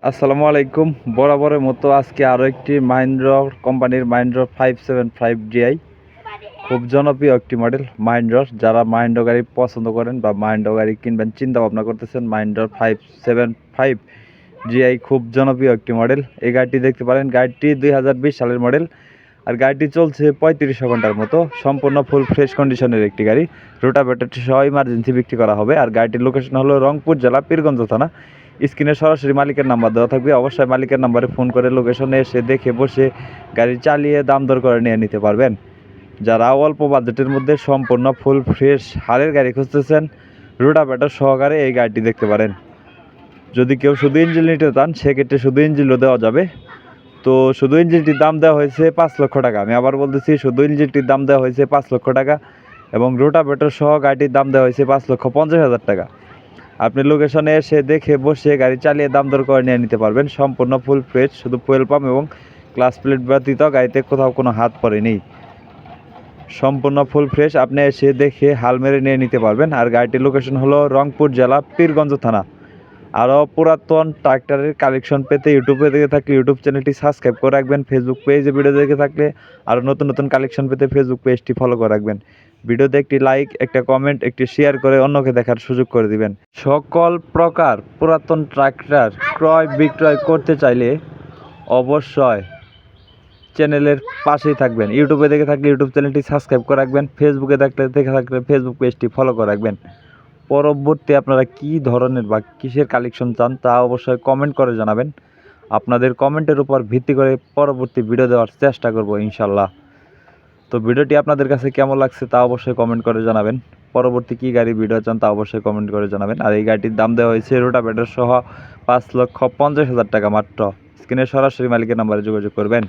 আসসালামু আলাইকুম। বরাবরের মতো আজকে আরও একটি মাহিন্দ্র কোম্পানির মাহিন্দ্র 575 DI খুব জনপ্রিয় একটি মডেল মাহিন্দ্রর। যারা মাহিন্দ্র গাড়ি পছন্দ করেন বা মাহিন্দ্র গাড়ি কিনবেন চিন্তা ভাবনা করতেছেন, মাহিন্দ্র 575 DI খুব জনপ্রিয় একটি মডেল। এই গাড়িটি দেখতে পারেন, গাড়িটি 2020 সালের মডেল আর গাড়িটি চলছে 3500 ঘন্টার মতো। সম্পূর্ণ ফুল ফ্রেশ কন্ডিশনের একটি গাড়ি। রোটাভেটর সহ ইমার্জেন্সি বিক্রি করা হবে। আর গাড়িটির লোকেশন হলো রংপুর জেলা পীরগঞ্জ থানা। স্ক্রিনে সরাসরি মালিকের নাম্বার দেওয়া থাকবে, অবশ্যই মালিকের নাম্বারে ফোন করে লোকেশনে এসে দেখে বসে গাড়ি চালিয়ে দাম দর করে নিয়ে নিতে পারবেন। যারা অল্প বাজেটের মধ্যে সম্পূর্ণ ফুল ফ্রেশ হালের গাড়ি খুঁজতেছেন, রোটাভেটর সহকারে এই গাড়িটি দেখতে পারেন। যদি কেউ শুধু ইঞ্জিন নিতে চান সেক্ষেত্রে শুধু ইঞ্জিনও দেওয়া যাবে। তো শুধু ইঞ্জিনটির দাম দেওয়া হয়েছে 5 লক্ষ টাকা। আমি আবার বলতেছি, শুধু ইঞ্জিনটির দাম দেওয়া হয়েছে 5 লক্ষ টাকা এবং রোটাভেটর সহ গাড়িটির দাম দেওয়া হয়েছে 5,50,000 টাকা। আপনি লোকেশনে এসে দেখে বসে গাড়ি চালিয়ে দাম দর করে নিয়ে নিতে পারবেন। সম্পূর্ণ ফুল ফ্রেশ, শুধু ফুয়েল পাম্প এবং ক্লাচ প্লেট ব্যতীত গাড়িতে কোথাও কোনো হাত পড়েনি। সম্পূর্ণ ফুল ফ্রেশ, আপনি এসে দেখে হাল মেরে নিয়ে নিতে পারবেন। আর গাড়িটির লোকেশন হলো রংপুর জেলা পীরগঞ্জ থানা। আরও পুরাতন ট্রাক্টরের কালেকশন পেতে ইউটিউবে দেখে থাকলে ইউটিউব চ্যানেলটি সাবস্ক্রাইব করে রাখবেন। ফেসবুক পেজে ভিডিও দেখে থাকলে আরও নতুন নতুন কালেকশন পেতে ফেসবুক পেজটি ফলো করে রাখবেন। ভিডিওতে একটি লাইক, একটা কমেন্ট, একটি শেয়ার করে অন্যকে দেখার সুযোগ করে দিবেন। সকল প্রকার পুরাতন ট্রাক্টর ক্রয় বিক্রয় করতে চাইলে অবশ্যই চ্যানেলের পাশেই থাকবেন। ইউটিউবে দেখে থাকলে ইউটিউব চ্যানেলটি সাবস্ক্রাইব করে রাখবেন। ফেসবুকে দেখে থাকলে ফেসবুক পেজটি ফলো করে রাখবেন। পরবর্তী আপনারা কী ধরনের বা কিসের কালেকশন চান তা অবশ্যই কমেন্ট করে জানাবেন। আপনাদের কমেন্টের উপর ভিত্তি করে পরবর্তী ভিডিও দেওয়ার চেষ্টা করব ইনশাল্লাহ। তো ভিডিওটি আপনাদের কাছে কেমন লাগছে তা অবশ্যই কমেন্ট করে জানাবেন। পরবর্তী কী গাড়ির ভিডিও চান তা অবশ্যই কমেন্ট করে জানাবেন। আর এই গাড়িটির দাম দেওয়া হয়েছে রোটাভেটর সহ 5,50,000 টাকা মাত্র। স্ক্রিনে সরাসরি মালিকের নাম্বারে যোগাযোগ করবেন।